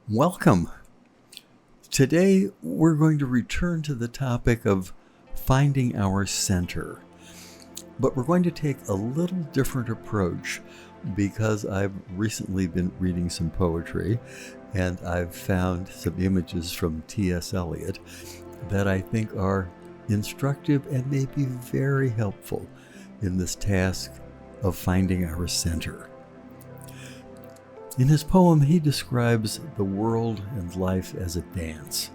Welcome. Today we're going to return to the topic of finding our center. But we're going to take a little different approach because I've recently been reading some poetry and I've found some images from T.S. Eliot that I think are instructive and may be very helpful in this task of finding our center. In his poem, he describes the world and life as a dance,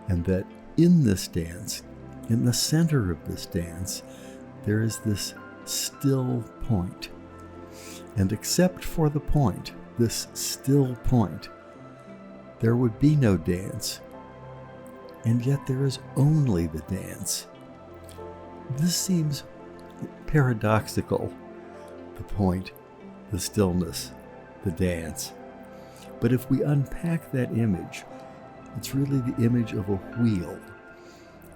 and that in this dance, in the center of this dance, there is this still point. And except for the point, this still point, there would be no dance, and yet there is only the dance. This seems paradoxical, the point, the stillness, the dance. But if we unpack that image, it's really the image of a wheel.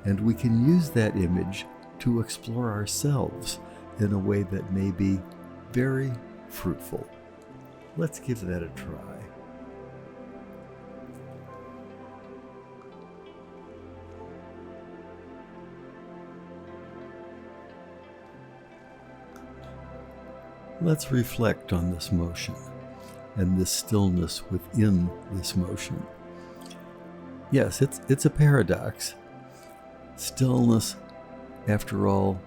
And we can use that image to explore ourselves in a way that may be very fruitful. Let's give that a try. Let's reflect on this motion and this stillness within this motion. Yes, it's a paradox. Stillness, after all,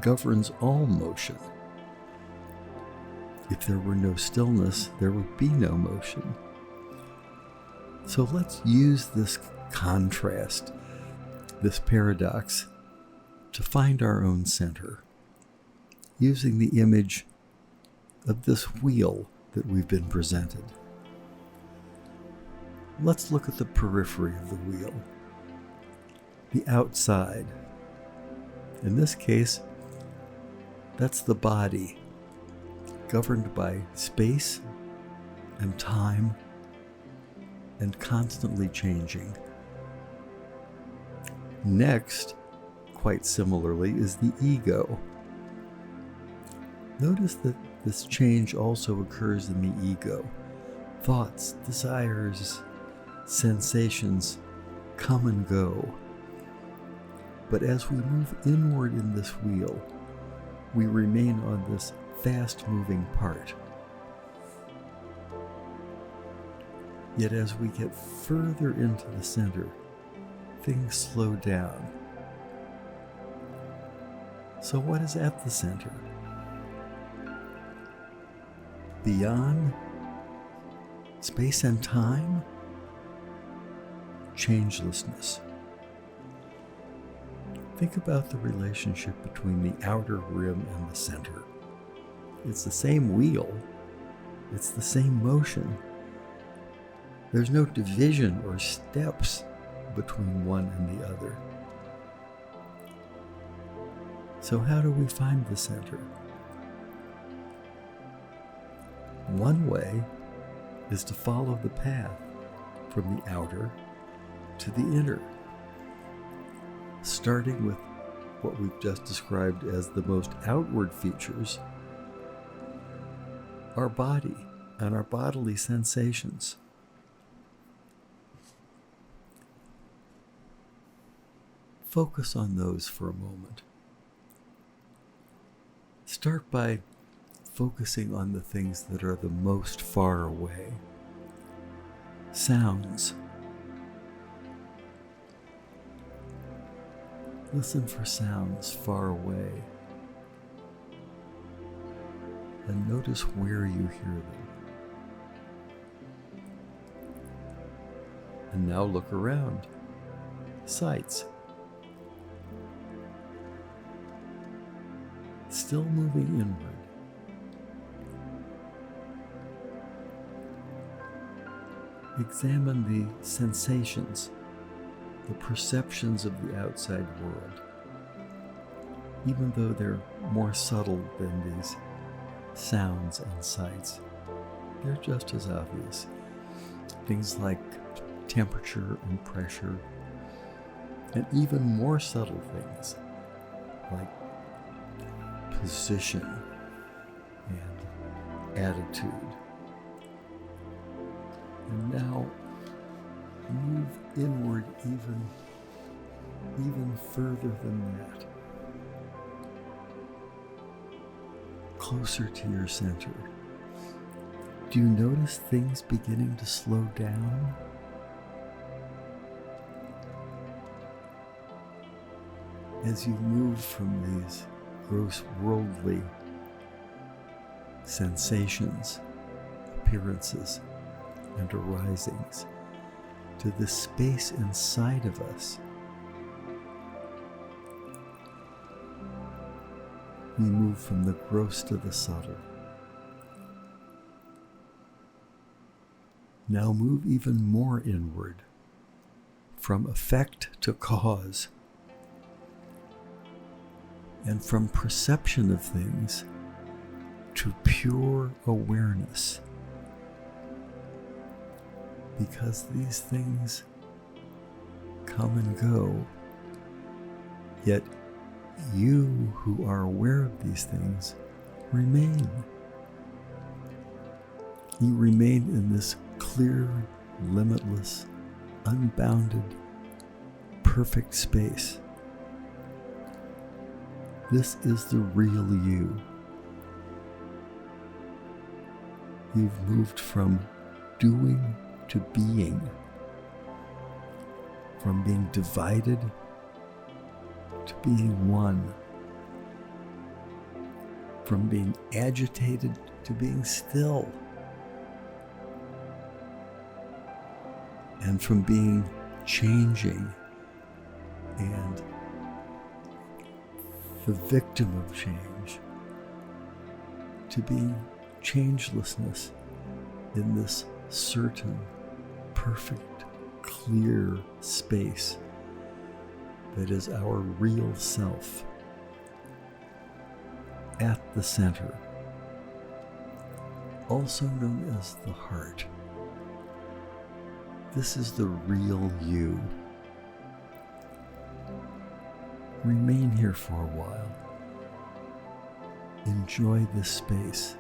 governs all motion. If there were no stillness, there would be no motion. So let's use this contrast, this paradox, to find our own center, using the image of this wheel that we've been presented. Let's look at the periphery of the wheel, the outside. In this case, that's the body, governed by space and time and constantly changing. Next, quite similarly, is the ego. Notice that this change also occurs in the ego. Thoughts, desires, sensations come and go. But as we move inward in this wheel, we remain on this fast-moving part. Yet as we get further into the center, things slow down. So what is at the center? Beyond space and time, changelessness. Think about the relationship between the outer rim and the center. It's the same wheel. It's the same motion. There's no division or steps between one and the other. So how do we find the center? One way is to follow the path from the outer to the inner, starting with what we've just described as the most outward features, our body and our bodily sensations. Focus on those for a moment. Start by focusing on the things that are the most far away. Sounds. Listen for sounds far away and notice where you hear them. And now look around. Sights. Still moving inward. Examine the sensations, the perceptions of the outside world, even though they're more subtle than these sounds and sights. They're just as obvious. Things like temperature and pressure, and even more subtle things like position and attitude. And now move inward even further than that. Closer to your center. Do you notice things beginning to slow down? As you move from these gross worldly sensations, appearances, and arisings to the space inside of us, we move from the gross to the subtle. Now move even more inward, from effect to cause, and from perception of things to pure awareness. Because these things come and go, yet you who are aware of these things remain. You remain in this clear, limitless, unbounded, perfect space. This is the real you. You've moved from doing to being, from being divided to being one, from being agitated to being still, and from being changing and the victim of change to being changelessness in this certain, perfect, clear space that is our real self at the center, also known as the heart. This is the real you. Remain here for a while. Enjoy this space.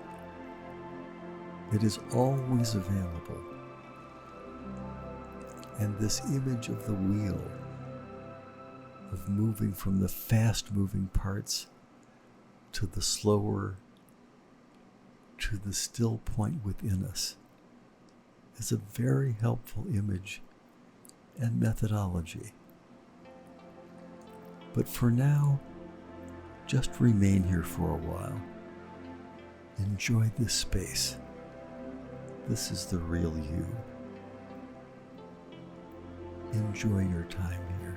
It is always available. And this image of the wheel, of moving from the fast-moving parts to the slower, to the still point within us, is a very helpful image and methodology. But for now, just remain here for a while. Enjoy this space. This is the real you. Enjoy your time here.